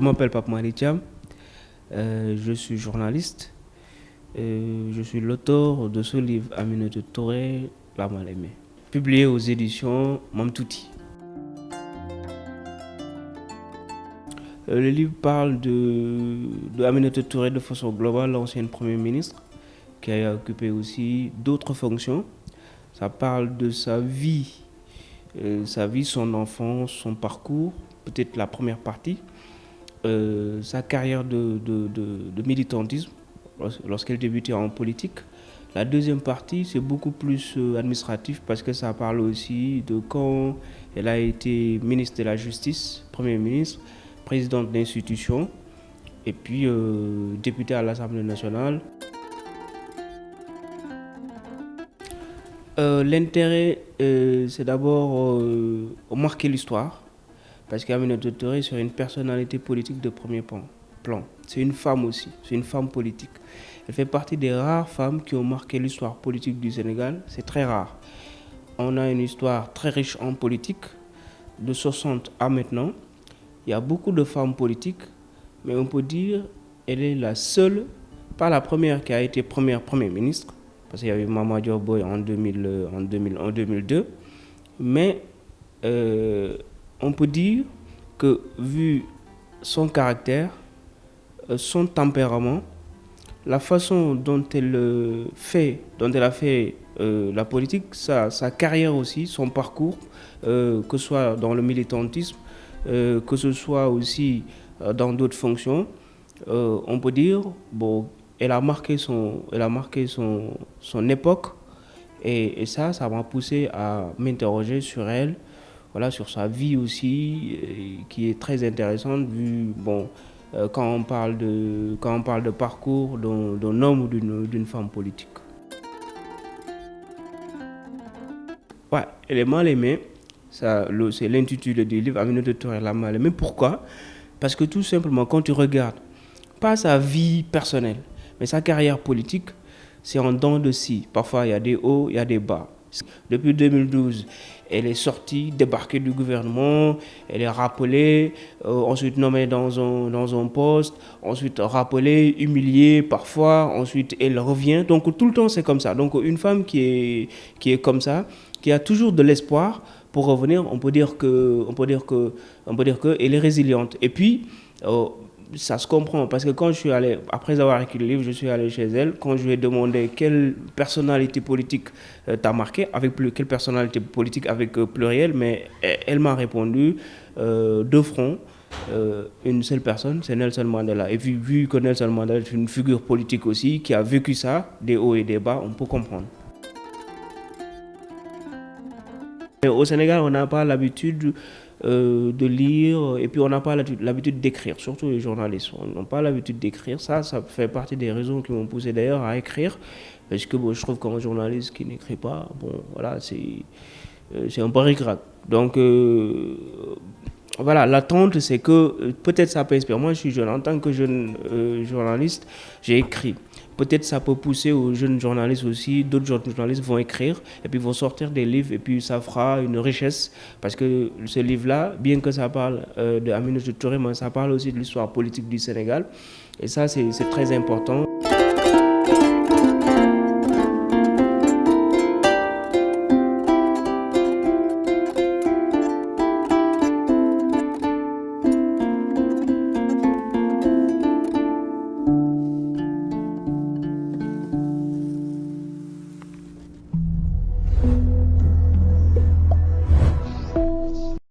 m'appelle Pape Malick Thiam, je suis journaliste. Je suis l'auteur de ce livre Aminata Touré, La Mal-Aimée, publié aux éditions Mamtouti. Le livre parle de Aminata Touré de façon globale, l'ancienne Premier ministre, qui a occupé aussi d'autres fonctions. Ça parle de sa vie, son enfance, son parcours, peut-être la première partie, sa carrière de militantisme lorsqu'elle débutait en politique. La deuxième partie, c'est beaucoup plus administratif parce que ça parle aussi de quand elle a été ministre de la Justice, Premier ministre, présidente d'institution et puis députée à l'Assemblée nationale. L'intérêt, c'est d'abord marquer l'histoire, parce qu'Aminata Touré, c'est une personnalité politique de premier plan. C'est une femme aussi, c'est une femme politique. Elle fait partie des rares femmes qui ont marqué l'histoire politique du Sénégal. C'est très rare. On a une histoire très riche en politique, de 60 à maintenant. Il y a beaucoup de femmes politiques, mais on peut dire qu'elle est la seule, pas la première qui a été première ministre, parce qu'il y avait Mama Dior Boy en 2002, mais on peut dire que vu son caractère, son tempérament, la façon dont elle a fait la politique, sa carrière aussi, son parcours, que ce soit dans le militantisme, que ce soit aussi dans d'autres fonctions, on peut dire, bon, elle a marqué son époque, et ça m'a poussé à m'interroger sur elle, voilà, sur sa vie aussi, qui est très intéressante, vu, bon, quand on parle de parcours d'un homme ou d'une femme politique. Ouais, elle est mal aimée, c'est l'intitulé du livre, Aminata Touré, La Mal-Aimée. Pourquoi? Parce que tout simplement, quand tu regardes, pas sa vie personnelle, mais sa carrière politique, c'est en dents de scie. Parfois, il y a des hauts, il y a des bas. Depuis 2012, elle est sortie, débarquée du gouvernement, elle est rappelée, ensuite nommée dans un poste, ensuite rappelée, humiliée parfois, ensuite elle revient. Donc tout le temps, c'est comme ça. Donc une femme qui est comme ça, qui a toujours de l'espoir pour revenir, on peut dire que elle est résiliente. Et puis, ça se comprend, parce que quand je suis allé, après avoir écrit le livre, je suis allé chez elle. Quand je lui ai demandé quelle personnalité politique t'a marqué, quelle personnalité politique avec pluriel, mais elle m'a répondu de front, une seule personne, c'est Nelson Mandela. Et vu que Nelson Mandela est une figure politique aussi, qui a vécu ça, des hauts et des bas, on peut comprendre. Au Sénégal, on n'a pas l'habitude de lire, et puis on n'a pas l'habitude d'écrire, surtout les journalistes. On n'a pas l'habitude d'écrire. Ça fait partie des raisons qui m'ont poussé d'ailleurs à écrire, parce que bon, je trouve qu'un journaliste qui n'écrit pas, bon, voilà, c'est un peu ric-rac. Donc, voilà, l'attente, c'est que peut-être ça peut inspirer. Moi, je suis jeune. En tant que jeune journaliste, j'ai écrit. Peut-être ça peut pousser aux jeunes journalistes aussi, d'autres journalistes vont écrire et puis vont sortir des livres et puis ça fera une richesse, parce que ce livre-là, bien que ça parle de Aminata Touré, mais ça parle aussi de l'histoire politique du Sénégal, et ça c'est très important.